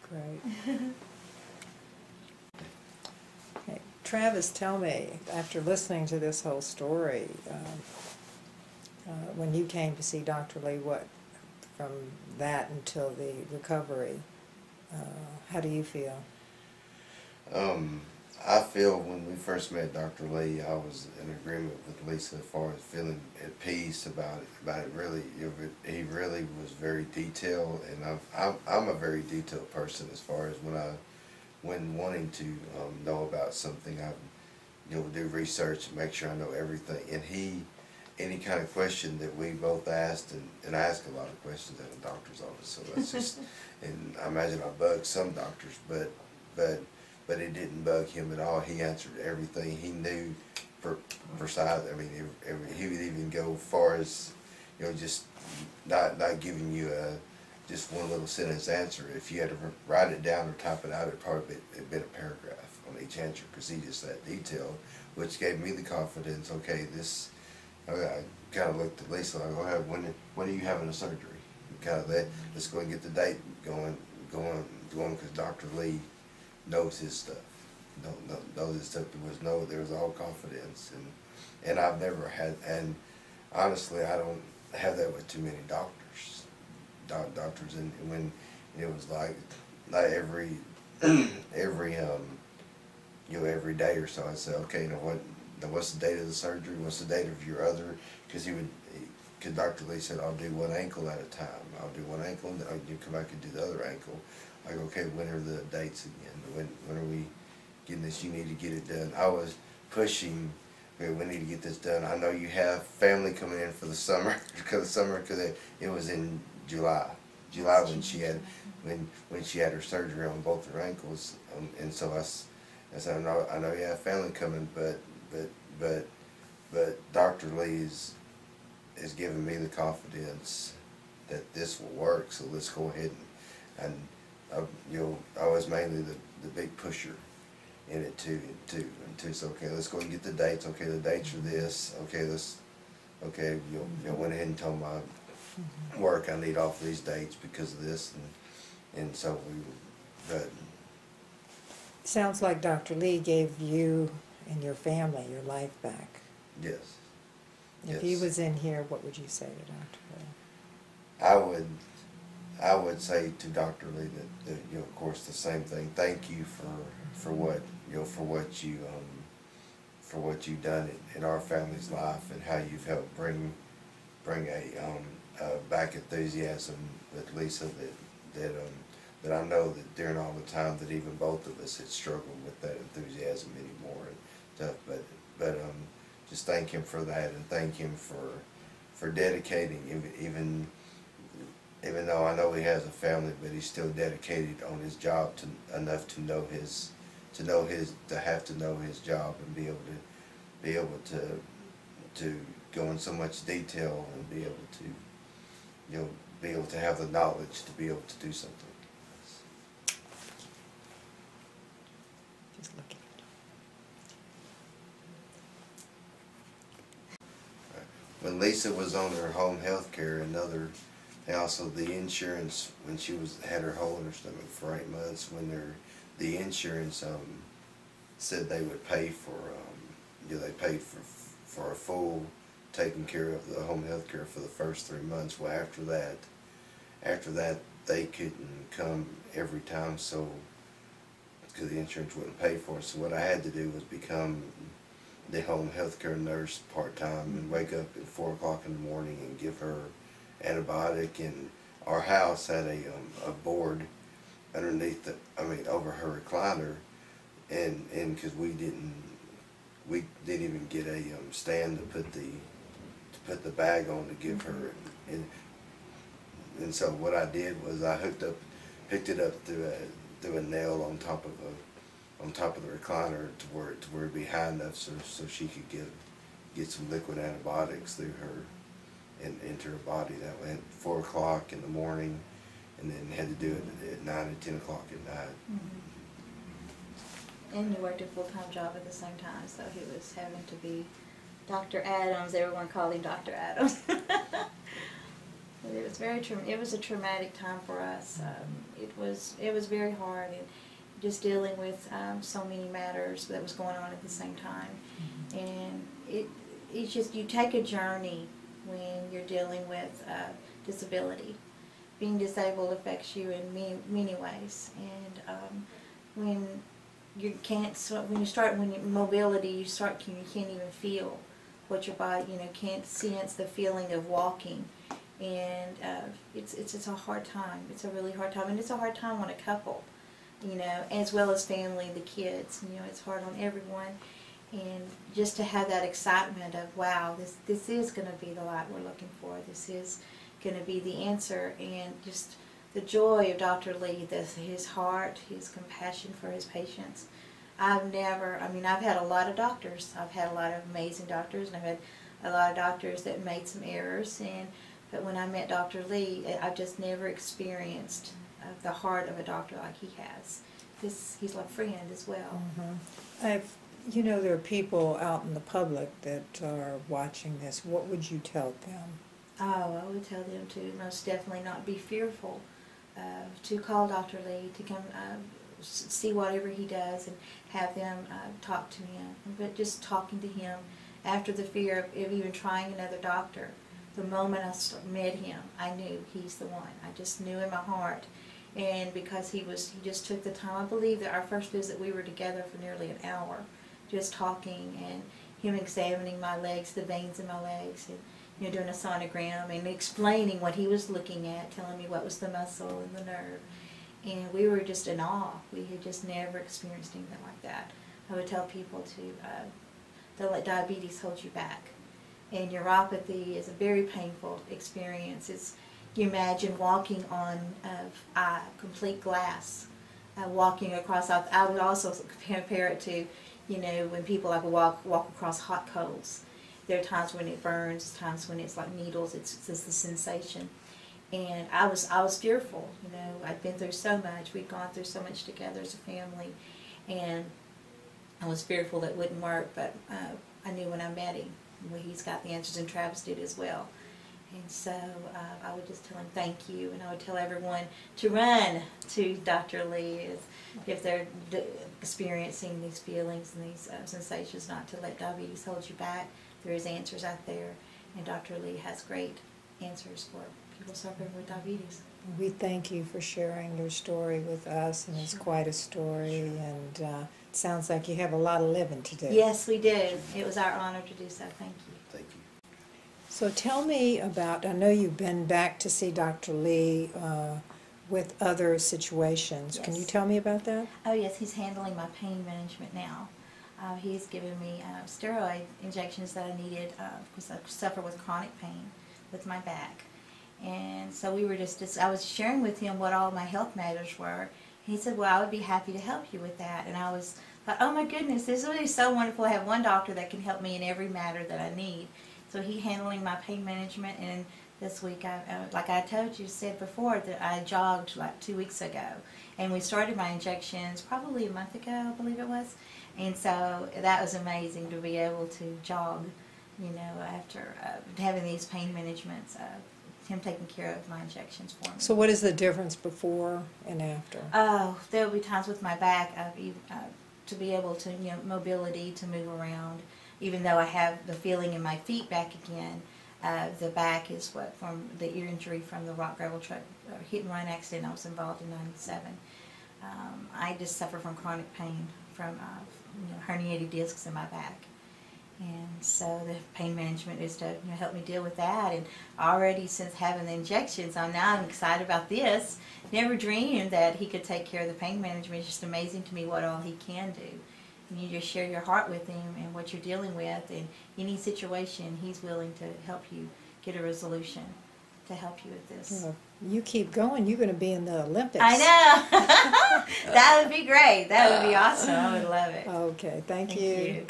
Great. Okay. Travis, tell me, after listening to this whole story, when you came to see Dr. Lee, what, from that until the recovery, how do you feel? I feel when we first met Dr. Lee, I was in agreement with Lisa as far as feeling at peace about it. Really, he really was very detailed, and I'm a very detailed person as far as when wanting to know about something, I do research and make sure I know everything. And any kind of question that we both asked, and I ask a lot of questions at a doctor's office, so that's just, and I imagine I bugged some doctors, but it didn't bug him at all. He answered everything. He knew precise. I mean, he would even go far as, just not giving you just one little sentence answer. If you had to write it down or type it out, it'd probably been a paragraph on each answer, because he just that detailed, which gave me the confidence. Okay, this. I kind of looked at Lisa. I go, when are you having a surgery? Kind of that. Let's go and get the date going, because Dr. Lee knows his stuff. Knows his stuff. There was all confidence, and I've never had, and honestly, I don't have that with too many doctors. And when it was like every every day or so, I'd say, okay, what's the date of the surgery? What's the date of your other? Because Dr. Lee said, I'll do one ankle at a time. I'll do one ankle, and then you come back and do the other ankle. I go, okay, when are the dates again? When are we getting this? You need to get it done. I was pushing, okay, we need to get this done. I know you have family coming in for the summer, because it was in July when she had her surgery on both her ankles, and so I said, I know you have family coming, but Dr. Lee is giving me the confidence that this will work. So let's go ahead and I was mainly the big pusher in it too. So okay, let's go and get the dates. Okay, the dates are this. Okay, went ahead and told my work I need off these dates because of this, and so but Sounds like Dr. Lee gave you and your family your life back. Yes. If he was in here, what would you say to Dr. Lee? I would say to Dr. Lee that of course the same thing. Thank you for what you've done in our family's life, and how you've helped bring a back enthusiasm with Lisa that I know that during all the time that even both of us had struggled with that enthusiasm anymore and stuff. But just thank him for that, and thank him for dedicating, even though I know he has a family, but he's still dedicated on his job enough to know his job, and be able to go in so much detail, and be able to have the knowledge to be able to do something. Just looking. When Lisa was on her home health care, and also the insurance, when she had her hole in her stomach for 8 months, when the insurance said they would pay for they paid for a full taking care of the home health care for the first 3 months. Well, after that they couldn't come every time, so because the insurance wouldn't pay for it. So what I had to do was become the home health care nurse part-time, and wake up at 4 o'clock in the morning and give her antibiotic. And our house had a board underneath over her recliner, and because we didn't even get a stand to put the bag on to give her, and so what I did was I picked it up through a nail on top of the recliner to where it'd be high enough so she could get some liquid antibiotics through her and into her body. That went at 4 o'clock in the morning, and then had to do it at 9 and 10 o'clock at night. And you worked a full-time job at the same time, so he was having to be Dr. Adams. Everyone called him Dr. Adams. But it was it was a traumatic time for us. It was very hard, and just dealing with so many matters that was going on at the same time. And it's just, you take a journey when you're dealing with disability. Being disabled affects you in many ways, and when you can't, when you mobility, you can't even feel what your body, can't sense the feeling of walking, and it's a hard time. It's a really hard time, and it's a hard time on a couple, as well as family, the kids. It's hard on everyone, and just to have that excitement of, wow, this is going to be the light we're looking for. This is going to be the answer, and just the joy of Dr. Lee, his heart, his compassion for his patients. I've had a lot of doctors. I've had a lot of amazing doctors, and I've had a lot of doctors that made some errors, but when I met Dr. Lee, I've just never experienced the heart of a doctor like he has. He's like a friend as well. There are people out in the public that are watching this. What would you tell them? Oh, I would tell them to most definitely not be fearful, to call Dr. Lee, to come see whatever he does, and have them talk to him. But just talking to him, after the fear of even trying another doctor, the moment I met him, I knew he's the one. I just knew in my heart. And because he just took the time. I believe that our first visit, we were together for nearly an hour, just talking, and him examining my legs, the veins in my legs, and doing a sonogram and explaining what he was looking at, telling me what was the muscle and the nerve. And we were just in awe. We had just never experienced anything like that. I would tell people to don't let diabetes hold you back. And neuropathy is a very painful experience. You imagine walking on complete glass, walking across. I would also compare it to, when people walk across hot coals. There are times when it burns, times when it's like needles. It's just the sensation, and I was fearful. I'd been through so much. We'd gone through so much together as a family, and I was fearful that it wouldn't work. But I knew when I met him, he's got the answers, and Travis did as well. And so I would just tell him thank you, and I would tell everyone to run to Dr. Lee if they're experiencing these feelings and these sensations, not to let diabetes hold you back. There is answers out there, and Dr. Lee has great answers for people suffering with diabetes. We thank you for sharing your story with us, and it's quite a story, and it sounds like you have a lot of living to do. Yes, we do. It was our honor to do so. Thank you. Thank you. So tell me about, I know you've been back to see Dr. Lee with other situations. Yes. Can you tell me about that? Oh yes, he's handling my pain management now. He's given me steroid injections that I needed because I suffer with chronic pain with my back. And so we were I was sharing with him what all my health matters were. He said, well, I would be happy to help you with that. And I thought, oh my goodness, this is really so wonderful to have one doctor that can help me in every matter that I need. So he's handling my pain management, and this week, like I said before, that I jogged like 2 weeks ago. And we started my injections probably a month ago, I believe it was. And so that was amazing to be able to jog, after having these pain managements, him taking care of my injections for me. So what is the difference before and after? Oh, there will be times with my back, to be able to, mobility, to move around. Even though I have the feeling in my feet back again, the back is from the ear injury from the rock gravel truck hit and run accident I was involved in '97. I just suffer from chronic pain from herniated discs in my back. And so the pain management is to help me deal with that. And already since having the injections, I'm excited about this. Never dreamed that he could take care of the pain management. It's just amazing to me what all he can do. And you just share your heart with him and what you're dealing with. And any situation, he's willing to help you get a resolution to help you with this. Well, you keep going, you're going to be in the Olympics. I know. That would be great. That would be awesome. I would love it. Okay, thank you. Thank you.